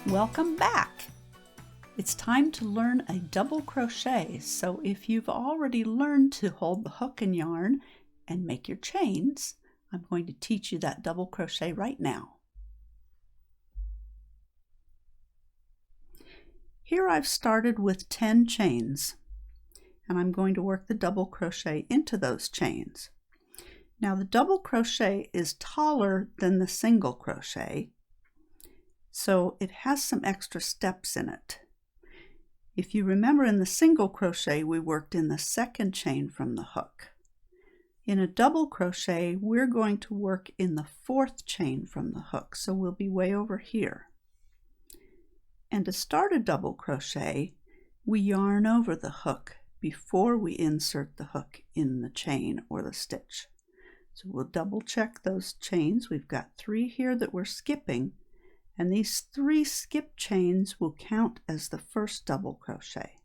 Welcome back! It's time to learn a double crochet, so if you've already learned to hold the hook and yarn and make your chains, I'm going to teach you that double crochet right now. Here I've started with 10 chains, and I'm going to work the double crochet into those chains. Now the double crochet is taller than the single crochet, so it has some extra steps in it. If you remember, in the single crochet we worked in the second chain from the hook. In a double crochet we're going to work in the fourth chain from the hook, so we'll be way over here. And to start a double crochet, we yarn over the hook before we insert the hook in the chain or the stitch. So we'll double check those chains. We've got 3 here that we're skipping, and these 3 skip chains will count as the first double crochet.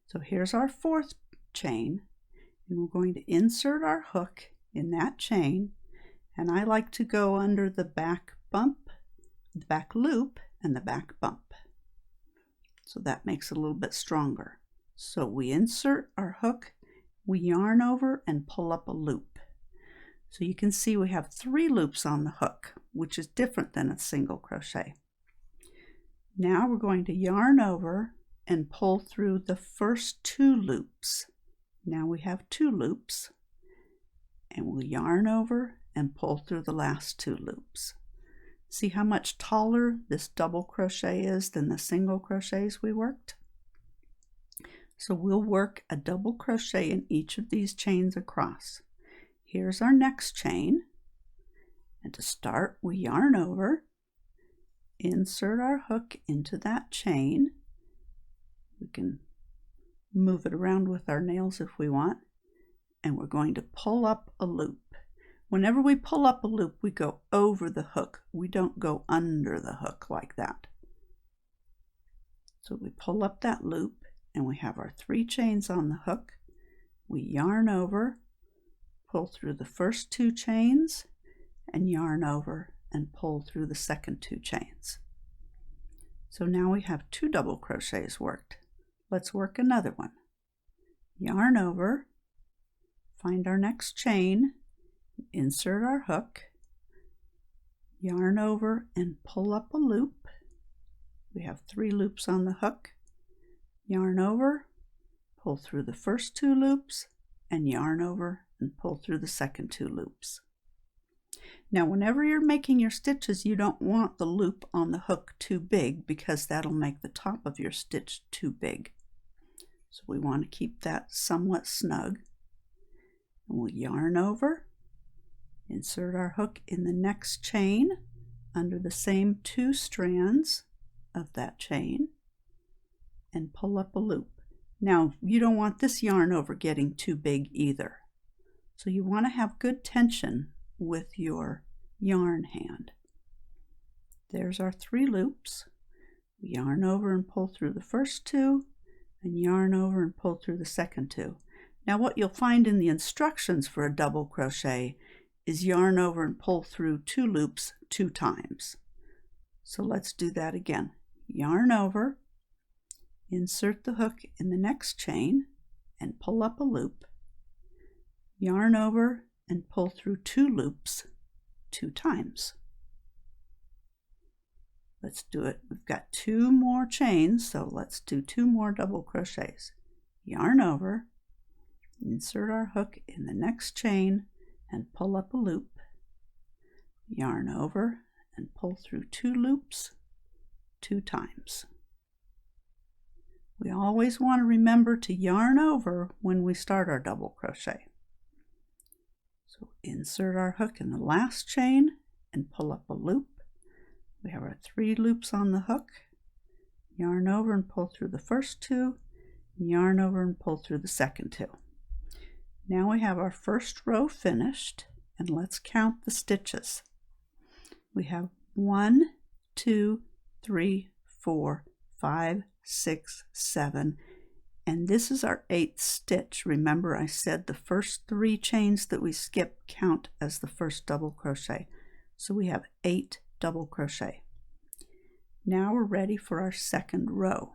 So here's our 4th chain, and we're going to insert our hook in that chain, and I like to go under the back bump, the back loop, and the back bump. So that makes it a little bit stronger. So we insert our hook, we yarn over and pull up a loop. So you can see we have 3 loops on the hook, which is different than a single crochet. Now we're going to yarn over and pull through the first 2 loops. Now we have 2 loops, and we'll yarn over and pull through the last 2 loops. See how much taller this double crochet is than the single crochets we worked? So we'll work a double crochet in each of these chains across. Here's our next chain, and to start we yarn over, insert our hook into that chain. We can move it around with our nails if we want, and we're going to pull up a loop. Whenever we pull up a loop, we go over the hook. We don't go under the hook like that. So we pull up that loop, and we have our 3 chains on the hook. We yarn over, pull through the first 2 chains, and yarn over and pull through the second 2 chains. So now we have 2 double crochets worked. Let's work another one. Yarn over, find our next chain, insert our hook, yarn over and pull up a loop. We have 3 loops on the hook. Yarn over, pull through the first 2 loops, and yarn over and pull through the second 2 loops. Now whenever you're making your stitches, you don't want the loop on the hook too big, because that'll make the top of your stitch too big. So we want to keep that somewhat snug. And we'll yarn over, insert our hook in the next chain under the same 2 strands of that chain, and pull up a loop. Now you don't want this yarn over getting too big either. So you want to have good tension with your yarn hand. There's our 3 loops. We yarn over and pull through the first 2, and yarn over and pull through the second 2. Now what you'll find in the instructions for a double crochet is yarn over and pull through 2 loops 2 times. So let's do that again. Yarn over, insert the hook in the next chain, and pull up a loop. Yarn over and pull through 2 loops 2 times. Let's do it. We've got 2 more chains, so let's do 2 more double crochets. Yarn over, insert our hook in the next chain and pull up a loop. Yarn over and pull through 2 loops 2 times. We always want to remember to yarn over when we start our double crochet. So insert our hook in the last chain and pull up a loop. We have our 3 loops on the hook. Yarn over and pull through the first 2, yarn over and pull through the second 2. Now we have our first row finished, and let's count the stitches. We have 1, 2, 3, 4, 5, 6, 7, and this is our 8th stitch. Remember, I said the first 3 chains that we skip count as the first double crochet. So we have 8 double crochet. Now we're ready for our second row.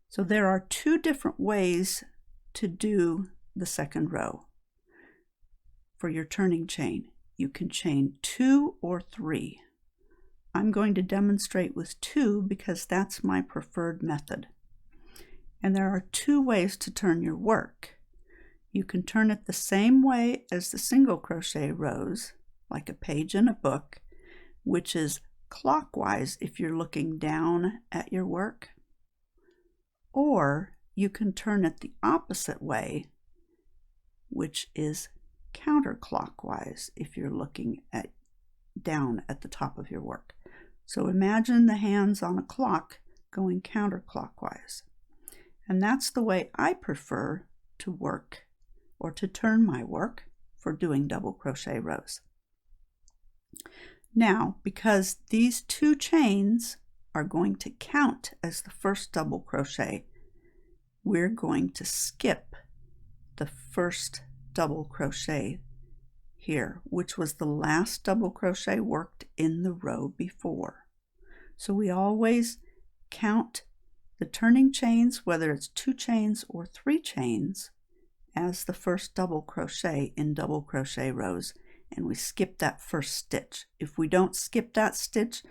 So there are two different ways to do the second row. For your turning chain, you can chain 2 or 3. I'm going to demonstrate with 2 because that's my preferred method. And there are 2 ways to turn your work. You can turn it the same way as the single crochet rows, like a page in a book, which is clockwise if you're looking down at your work. Or you can turn it the opposite way, which is counterclockwise if you're looking down at the top of your work. So imagine the hands on a clock going counterclockwise. And that's the way I prefer to work or to turn my work for doing double crochet rows. Now, because these 2 chains are going to count as the first double crochet, we're going to skip the first double crochet here, which was the last double crochet worked in the row before. So we always count the turning chains, whether it's 2 chains or 3 chains, as the first double crochet in double crochet rows, and we skip that first stitch. If we don't skip that stitch,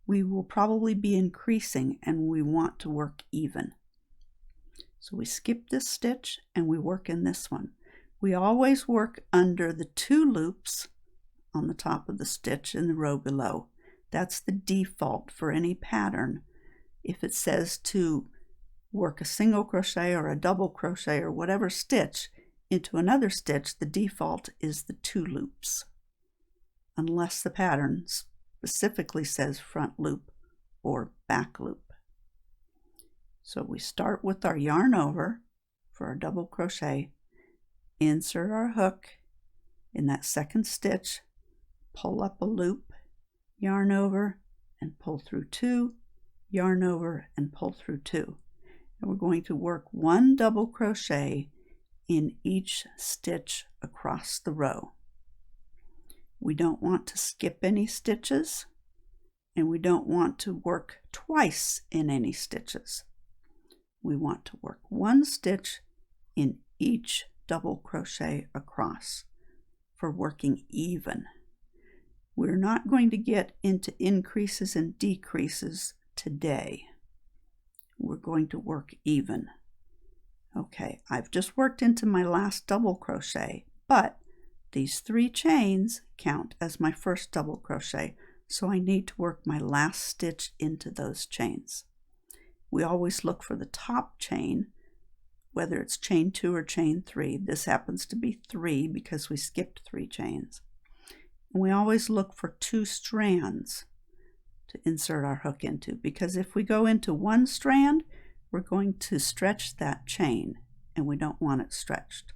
we will probably be increasing and we want to work even. So we skip this stitch and we work in this one. We always work under the 2 loops on the top of the stitch in the row below. That's the default for any pattern. If it says to work a single crochet or a double crochet or whatever stitch into another stitch, the default is the 2 loops, unless the pattern specifically says front loop or back loop. So we start with our yarn over for our double crochet, insert our hook in that second stitch, pull up a loop, yarn over and pull through 2, yarn over and pull through 2. And we're going to work 1 double crochet in each stitch across the row. We don't want to skip any stitches, and we don't want to work twice in any stitches. We want to work 1 stitch in each double crochet across for working even. We're not going to get into increases and decreases today. We're going to work even. Okay, I've just worked into my last double crochet, but these 3 chains count as my first double crochet, so I need to work my last stitch into those chains. We always look for the top chain, whether it's chain 2 or chain 3. This happens to be 3 because we skipped 3 chains. And we always look for 2 strands to insert our hook into, because if we go into 1 strand, we're going to stretch that chain, and we don't want it stretched.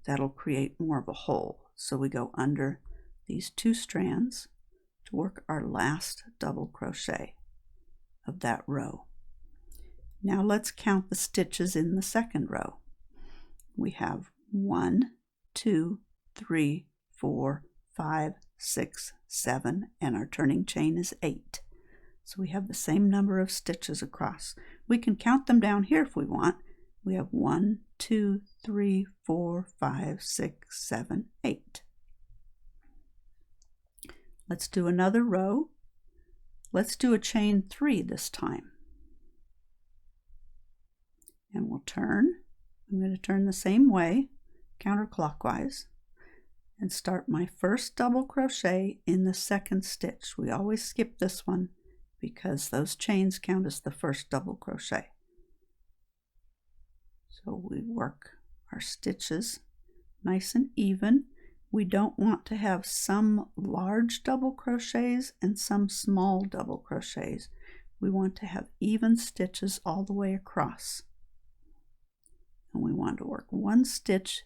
That'll create more of a hole. So we go under these 2 strands to work our last double crochet of that row. Now let's count the stitches in the second row. We have 1, 2, 3, 4, 5, 6, 7, and our turning chain is 8. So we have the same number of stitches across. We can count them down here if we want. We have 1, 2, 3, 4, 5, 6, 7, 8. Let's do another row. Let's do a chain 3 this time. And we'll turn. I'm going to turn the same way, counterclockwise, and start my first double crochet in the second stitch. We always skip this one because those chains count as the first double crochet. So we work our stitches nice and even. We don't want to have some large double crochets and some small double crochets. We want to have even stitches all the way across. And we want to work 1 stitch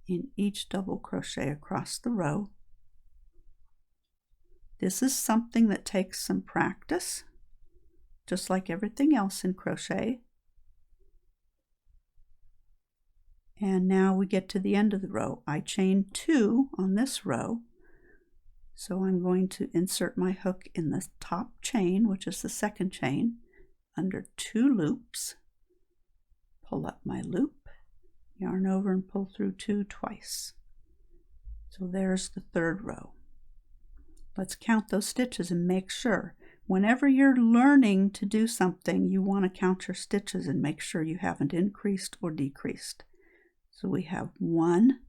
in each double crochet across the row. This is something that takes some practice, just like everything else in crochet. And now we get to the end of the row. I chain 2 on this row, So I'm going to insert my hook in the top chain, which is the second chain, under 2 loops, pull up my loop, yarn over and pull through 2 twice. So there's the 3rd row. Let's count those stitches and make sure. Whenever you're learning to do something, you want to count your stitches and make sure you haven't increased or decreased. So we have 1,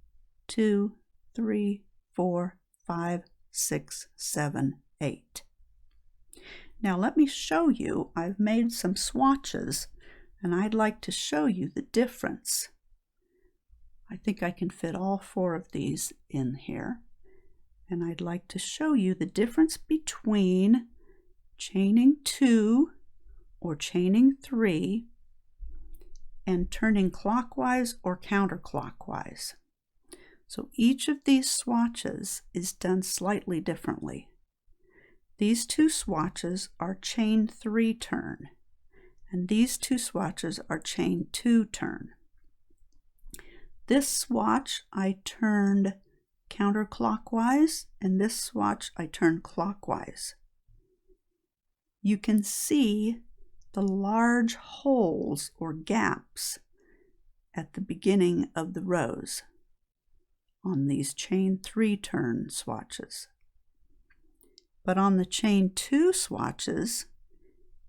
2, 3, 4, 5, 6, 7, 8. Now let me show you. I've made some swatches and I'd like to show you the difference. I think I can fit all 4 of these in here, and I'd like to show you the difference between chaining 2 or chaining 3 and turning clockwise or counterclockwise. So each of these swatches is done slightly differently. These 2 swatches are chain 3 turn, and these 2 swatches are chain 2 turn. This swatch I turned counterclockwise, and this swatch I turned clockwise. You can see the large holes or gaps at the beginning of the rows on these chain 3 turn swatches. But on the chain 2 swatches,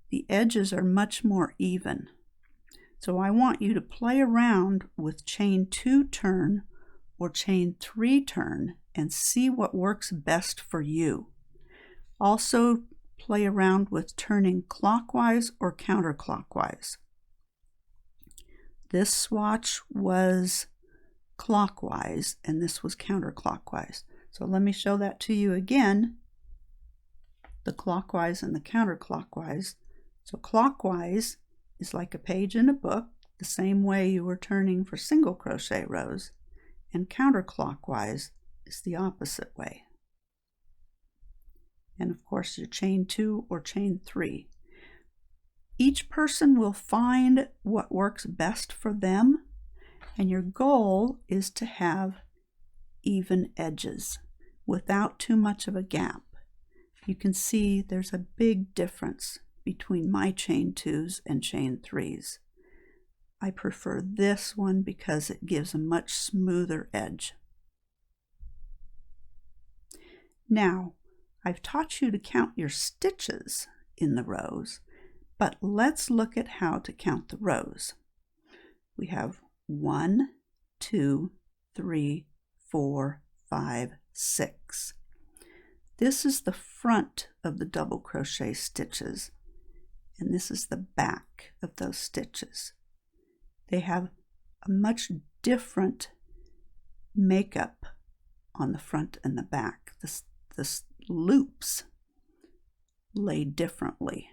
the edges are much more even. So I want you to play around with chain 2 turn or chain 3 turn and see what works best for you. Also play around with turning clockwise or counterclockwise. This swatch was clockwise and this was counterclockwise. So let me show that to you again, the clockwise and the counterclockwise. So clockwise is like a page in a book, the same way you were turning for single crochet rows, and counterclockwise is the opposite way. And of course your chain 2 or chain 3. Each person will find what works best for them, and your goal is to have even edges without too much of a gap. You can see there's a big difference between my chain 2s and chain 3s. I prefer this one because it gives a much smoother edge. Now, I've taught you to count your stitches in the rows, but let's look at how to count the rows. We have 1, 2, 3, 4, 5, 6. This is the front of the double crochet stitches, and this is the back of those stitches. They have a much different makeup on the front and the back. The loops lay differently.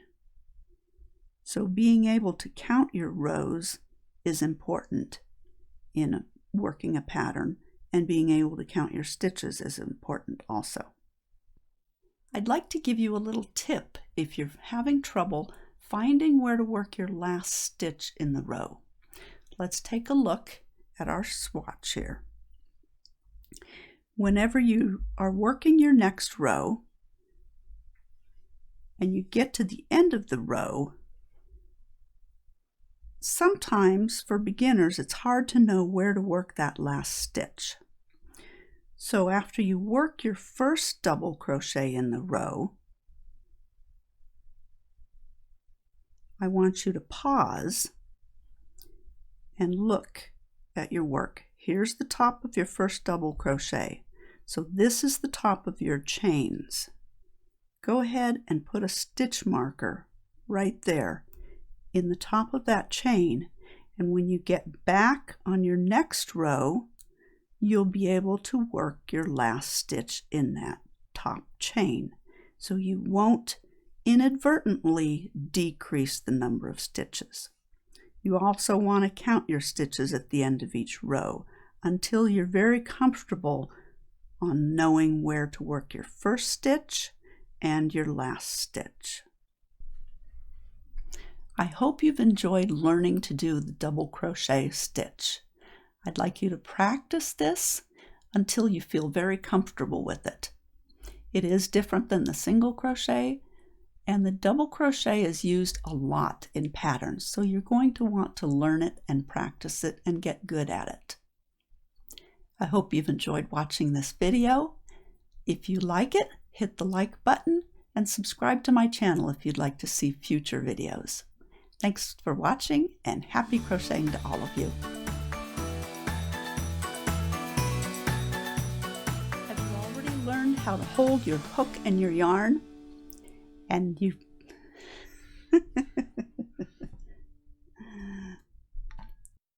So being able to count your rows is important in working a pattern, and being able to count your stitches is important also. I'd like to give you a little tip if you're having trouble finding where to work your last stitch in the row. Let's take a look at our swatch here. Whenever you are working your next row and you get to the end of the row, sometimes for beginners it's hard to know where to work that last stitch. So after you work your first double crochet in the row, I want you to pause and look at your work. Here's the top of your first double crochet. So this is the top of your chains. Go ahead and put a stitch marker right there in the top of that chain, and when you get back on your next row, you'll be able to work your last stitch in that top chain. So you won't inadvertently decrease the number of stitches. You also want to count your stitches at the end of each row until you're very comfortable on knowing where to work your first stitch and your last stitch. I hope you've enjoyed learning to do the double crochet stitch. I'd like you to practice this until you feel very comfortable with it. It is different than the single crochet, and the double crochet is used a lot in patterns, so you're going to want to learn it and practice it and get good at it. I hope you've enjoyed watching this video. If you like it, hit the like button and subscribe to my channel if you'd like to see future videos. Thanks for watching and happy crocheting to all of you. Have you already learned how to hold your hook and your yarn? And you